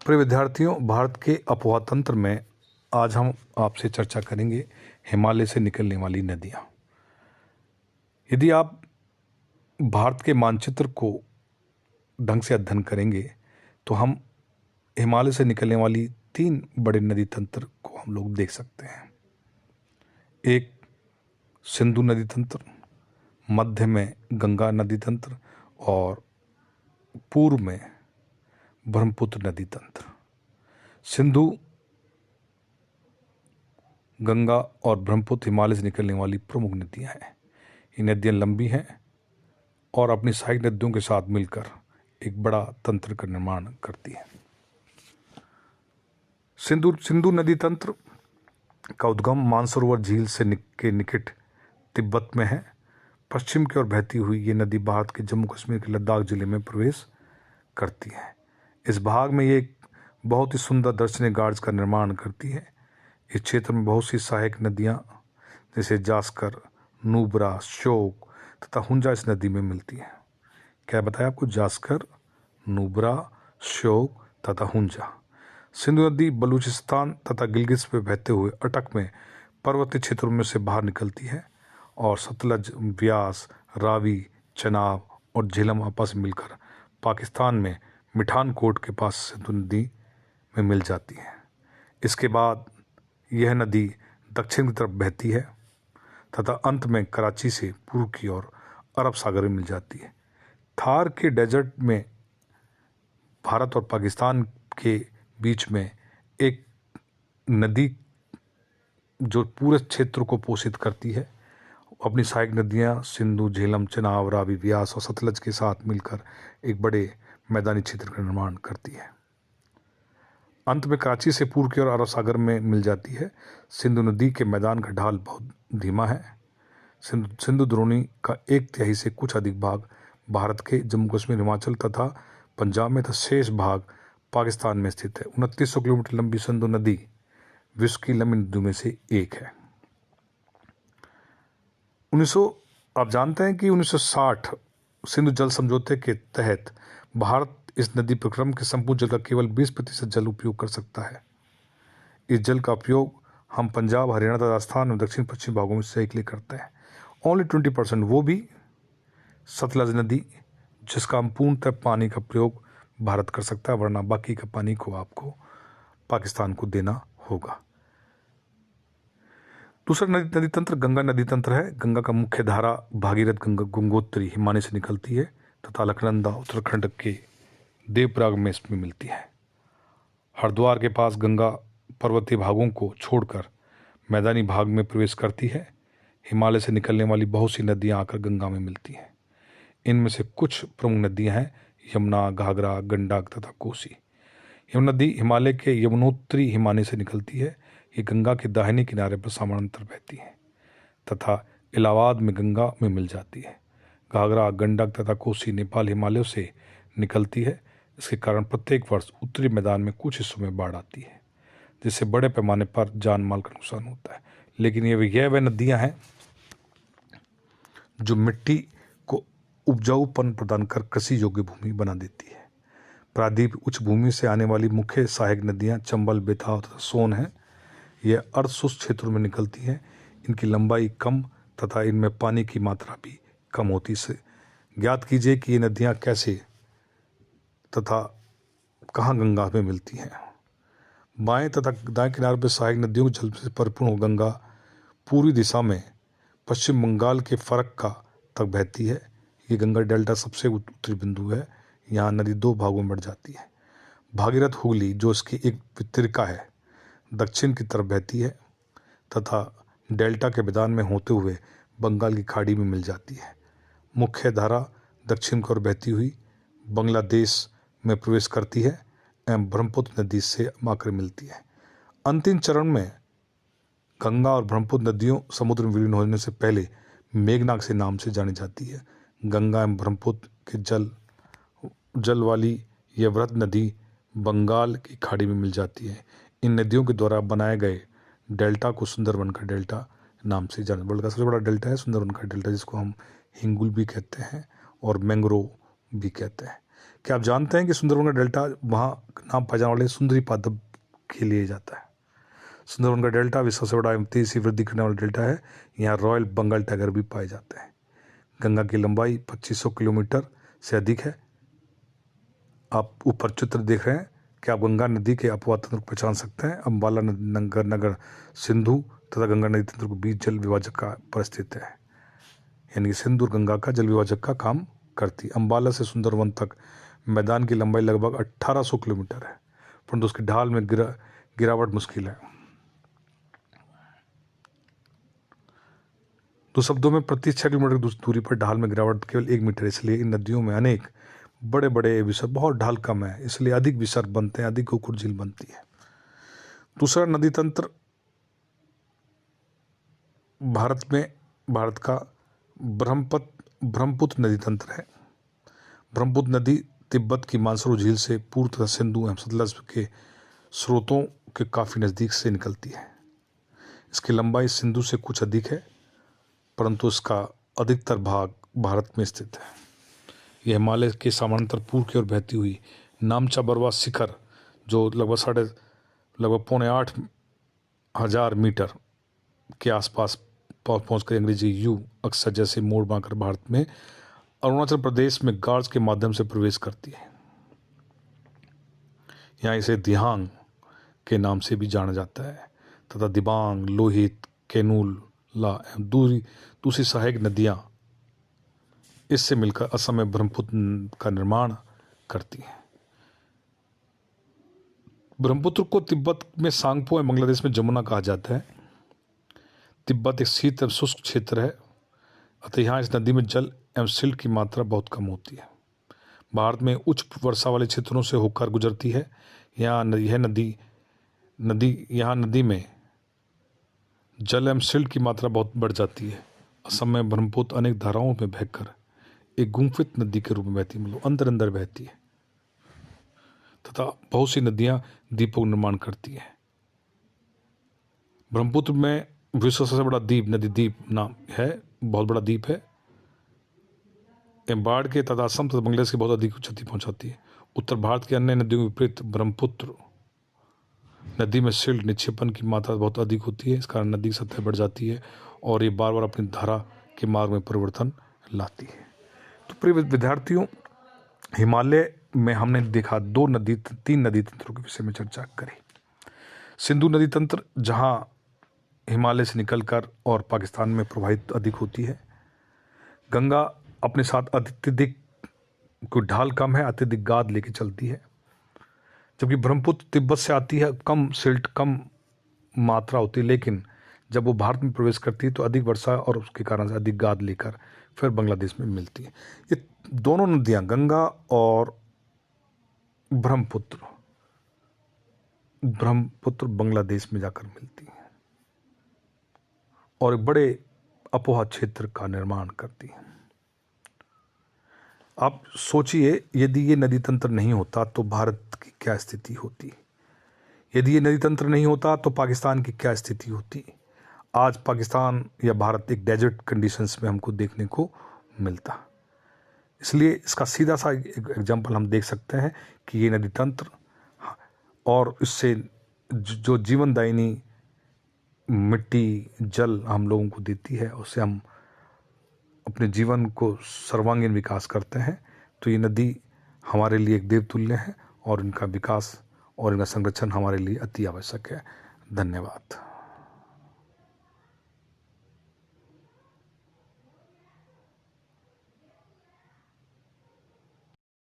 प्रिय विद्यार्थियों, भारत के अपवाह तंत्र में आज हम आपसे चर्चा करेंगे हिमालय से निकलने वाली नदियाँ। यदि आप भारत के मानचित्र को ढंग से अध्ययन करेंगे तो हम हिमालय से निकलने वाली 3 बड़े नदी तंत्र को हम लोग देख सकते हैं। एक सिंधु नदी तंत्र, मध्य में गंगा नदी तंत्र और पूर्व में ब्रह्मपुत्र नदी तंत्र। सिंधु, गंगा और ब्रह्मपुत्र हिमालय से निकलने वाली प्रमुख नदियां हैं। ये नदियां लंबी हैं और अपनी सहायक नदियों के साथ मिलकर एक बड़ा तंत्र का निर्माण करती हैं। सिंधु नदी तंत्र का उद्गम मानसरोवर झील से के निकट तिब्बत में है। पश्चिम की ओर बहती हुई ये नदी भारत के जम्मू कश्मीर के लद्दाख जिले में प्रवेश करती है। इस भाग में ये एक बहुत ही सुंदर दर्शनीय गार्ड्स का निर्माण करती है। इस क्षेत्र में बहुत सी सहायक नदियां जैसे जास्कर, नुब्रा, श्योक तथा हुंजा इस नदी में मिलती हैं। क्या बताया आपको? जास्कर, नुब्रा, श्योक तथा हुंजा। सिंधु नदी बलूचिस्तान तथा गिलगित में बहते हुए अटक में पर्वतीय क्षेत्रों में से बाहर निकलती है और सतलज, व्यास, रावी, चनाब और झेलम आपस में मिलकर पाकिस्तान में मिठानकोट के पास सिंधु नदी में मिल जाती है। इसके बाद यह नदी दक्षिण की तरफ बहती है तथा अंत में कराची से पूर्व की ओर अरब सागर में मिल जाती है। थार के डेजर्ट में भारत और पाकिस्तान के बीच में एक नदी जो पूरे क्षेत्र को पोषित करती है, अपनी सहायक नदियां सिंधु, झेलम, चनाब, रावी, व्यास और सतलज के साथ मिलकर एक बड़े मैदानी क्षेत्र का निर्माण करती है। अंत में कराची से पूर्व की ओर अरब सागर में मिल जाती है। सिंधु नदी के मैदान का ढाल बहुत धीमा है। सिंधु द्रोणी का 1/3 से कुछ अधिक भाग भारत के जम्मू कश्मीर, हिमाचल तथा पंजाब में तथा शेष भाग पाकिस्तान में स्थित है। 2900 किलोमीटर लंबी सिंधु नदी विश्व की लंबी नदियों में से एक है। आप जानते हैं कि 1960 सिंधु जल समझौते के तहत भारत इस नदी प्रक्रम के संपूर्ण जल का केवल 20% जल उपयोग कर सकता है। इस जल का उपयोग हम पंजाब, हरियाणा तथा राजस्थान और दक्षिण पश्चिम भागों में सिंचाई के लिए करते हैं। ओनली 20%, वो भी सतलज नदी, जिसका हम पूर्णतः पानी का प्रयोग भारत कर सकता है, वरना बाकी का पानी को आपको पाकिस्तान को देना होगा। दूसरा नदी तंत्र गंगा नदी तंत्र है। गंगा का मुख्य धारा भागीरथ गंगोत्री हिमालय से निकलती है तथा अलकनंदा उत्तराखंड के देवप्रयाग में इसमें मिलती है। हरिद्वार के पास गंगा पर्वतीय भागों को छोड़कर मैदानी भाग में प्रवेश करती है। हिमालय से निकलने वाली बहुत सी नदियां आकर गंगा में मिलती हैं। इनमें से कुछ प्रमुख नदियां हैं यमुना, घाघरा, गंडक तथा कोसी। यमुना नदी हिमालय के यमुनोत्री हिमालय से निकलती है। ये गंगा के दाहिने किनारे पर समानांतर बहती है तथा इलाहाबाद में गंगा में मिल जाती है। घाघरा, गंडक तथा कोसी नेपाल हिमालयों से निकलती है। इसके कारण प्रत्येक वर्ष उत्तरी मैदान में कुछ हिस्सों में बाढ़ आती है, जिससे बड़े पैमाने पर जान माल का नुकसान होता है। लेकिन यह वह नदियां हैं जो मिट्टी को उपजाऊपन प्रदान कर कृषि योग्य भूमि बना देती है। प्रायद्वीप उच्च भूमि से आने वाली मुख्य सहायक नदियां चंबल, बेतवा तथा सोन हैं। यह अर्धशुष्क क्षेत्रों में निकलती हैं। इनकी लंबाई कम तथा इनमें पानी की मात्रा भी कम होती है। ज्ञात कीजिए कि ये नदियां कैसे तथा कहाँ गंगा में मिलती हैं। बाएं तथा दाएं किनारे पर सहायक नदियों के जल से परिपूर्ण गंगा पूर्वी दिशा में पश्चिम बंगाल के फरक्का तक बहती है। ये गंगा डेल्टा सबसे उत्तरी बिंदु है। यहाँ नदी 2 भागों में बढ़ जाती है। भागीरथ हुगली, जो इसकी एक वितरिका है, दक्षिण की तरफ बहती है तथा डेल्टा के मैदान में होते हुए बंगाल की खाड़ी में मिल जाती है। मुख्य धारा दक्षिण की ओर बहती हुई बांग्लादेश में प्रवेश करती है एवं ब्रह्मपुत्र नदी से आकर मिलती है। अंतिम चरण में गंगा और ब्रह्मपुत्र नदियों समुद्र में विलीन होने से पहले मेघनाद से नाम से जानी जाती है। गंगा एवं ब्रह्मपुत्र के जल वाली यह वृहद नदी बंगाल की खाड़ी में मिल जाती है। इन नदियों के द्वारा बनाए गए डेल्टा को सुंदरबन का डेल्टा नाम से जाना। वर्ल्ड का सबसे बड़ा डेल्टा है सुंदरबन का डेल्टा, जिसको हम हिंगुल भी कहते हैं और मैंग्रोव भी कहते हैं। क्या आप जानते हैं कि सुंदरबन का डेल्टा वहाँ नाम पाए जाने वाले सुंदरी पादप के लिए जाता है। सुंदरबन का डेल्टा विश्व से बड़ा तेजी से वृद्धि करने वाला डेल्टा है। यहाँ रॉयल बंगाल टाइगर भी पाए जाते हैं। गंगा की लंबाई 2500 किलोमीटर से अधिक है। आप ऊपर चित्र देख रहे हैं कि आप गंगा नदी के अपवाह तंत्र को पहचान सकते हैं। अम्बाला नगर सिंधु तथा गंगा नदी तंत्र के बीच जल विभाजक का पर स्थित है, यानी कि सिंधु और गंगा का जल विभाजक का काम करती है। अम्बाला से सुंदरवन तक मैदान की लंबाई लगभग 1800 किलोमीटर है, परंतु उसकी ढाल में गिरावट मुश्किल है। तो शब्दों में प्रति 6 किलोमीटर की दूरी पर ढाल में गिरावट केवल 1 मीटर, इसलिए इन नदियों में अनेक बड़े बड़े विसर्ग, बहुत ढाल कम है इसलिए अधिक विसर्ग बनते हैं, अधिक कुकुर झील बनती है। दूसरा नदी तंत्र भारत का ब्रह्मपुत्र नदी तंत्र है। ब्रह्मपुत्र नदी तिब्बत की मानसरोवर झील से पूर्व तथा सिंधु एवं सतलज के स्रोतों के काफ़ी नज़दीक से निकलती है। इसकी लंबाई सिंधु से कुछ अधिक है, परंतु इसका अधिकतर भाग भारत में स्थित है। यह हिमालय के समानांतर पूर्व की ओर बहती हुई नामचा बरवा शिखर, जो लगभग 7,500 मीटर के आसपास पहुंचकर अंग्रेजी यू अक्सर जैसे मोड़ मारकर भारत में अरुणाचल प्रदेश में गार्ड्स के माध्यम से प्रवेश करती है। यहाँ इसे दिहांग के नाम से भी जाना जाता है तथा दिबांग, लोहित, केनूल ला एवं दूसरी सहायक नदियां इससे मिलकर असम में ब्रह्मपुत्र का निर्माण करती हैं। ब्रह्मपुत्र को तिब्बत में सांगपो एवं बांग्लादेश में जमुना कहा जाता है। तिब्बत एक शीत एवं शुष्क क्षेत्र है, अतः यहाँ इस नदी में जल एवं सिल्ट की मात्रा बहुत कम होती है। भारत में उच्च वर्षा वाले क्षेत्रों से होकर गुजरती है। यहाँ नदी में जल एवं सिल्ट की मात्रा बहुत बढ़ जाती है। असम में ब्रह्मपुत्र अनेक धाराओं में बहकर एक गुम्फित नदी के रूप में बहती है, मतलब अंदर बहती है तथा बहुत सी नदियां द्वीपों का निर्माण करती है। ब्रह्मपुत्र में विश्व का सबसे बड़ा द्वीप नदीद्वीप नाम है, बहुत बड़ा द्वीप है। बाढ़ के तथा असम तथा बांग्लादेश की बहुत अधिक क्षति पहुंचाती है। उत्तर भारत के अन्य नदियों के विपरीत ब्रह्मपुत्र नदी में सिल्ट निक्षेपण की मात्रा बहुत अधिक होती है। इस कारण नदी की सतह बढ़ जाती है और ये बार बार अपनी धारा के मार्ग में परिवर्तन लाती है। तो प्रिय विद्यार्थियों, हिमालय में हमने देखा तीन नदी तंत्रों के विषय में चर्चा करी। सिंधु नदी तंत्र जहाँ हिमालय से निकलकर और पाकिस्तान में प्रवाहित अधिक होती है। गंगा अपने साथ अत्यधिक कोई ढाल कम है, अत्यधिक गाद लेके चलती है। जबकि ब्रह्मपुत्र तिब्बत से आती है, कम सिल्ट कम मात्रा होती है, लेकिन जब वो भारत में प्रवेश करती है तो अधिक वर्षा और उसके कारण से अधिक गाद लेकर फिर बांग्लादेश में मिलती है। ये दोनों नदियां गंगा और ब्रह्मपुत्र बांग्लादेश में जाकर मिलती हैं और एक बड़े अपोहा क्षेत्र का निर्माण करती हैं। आप सोचिए, यदि ये नदी तंत्र नहीं होता तो भारत की क्या स्थिति होती, यदि ये नदी तंत्र नहीं होता तो पाकिस्तान की क्या स्थिति होती। आज पाकिस्तान या भारत एक डेजर्ट कंडीशंस में हमको देखने को मिलता। इसलिए इसका सीधा सा एग्जाम्पल हम देख सकते हैं कि ये नदी तंत्र और इससे जो जीवनदायिनी मिट्टी जल हम लोगों को देती है, उससे हम अपने जीवन को सर्वांगीण विकास करते हैं। तो ये नदी हमारे लिए एक देवतुल्य है और इनका विकास और इनका संरक्षण हमारे लिए अति आवश्यक है। धन्यवाद।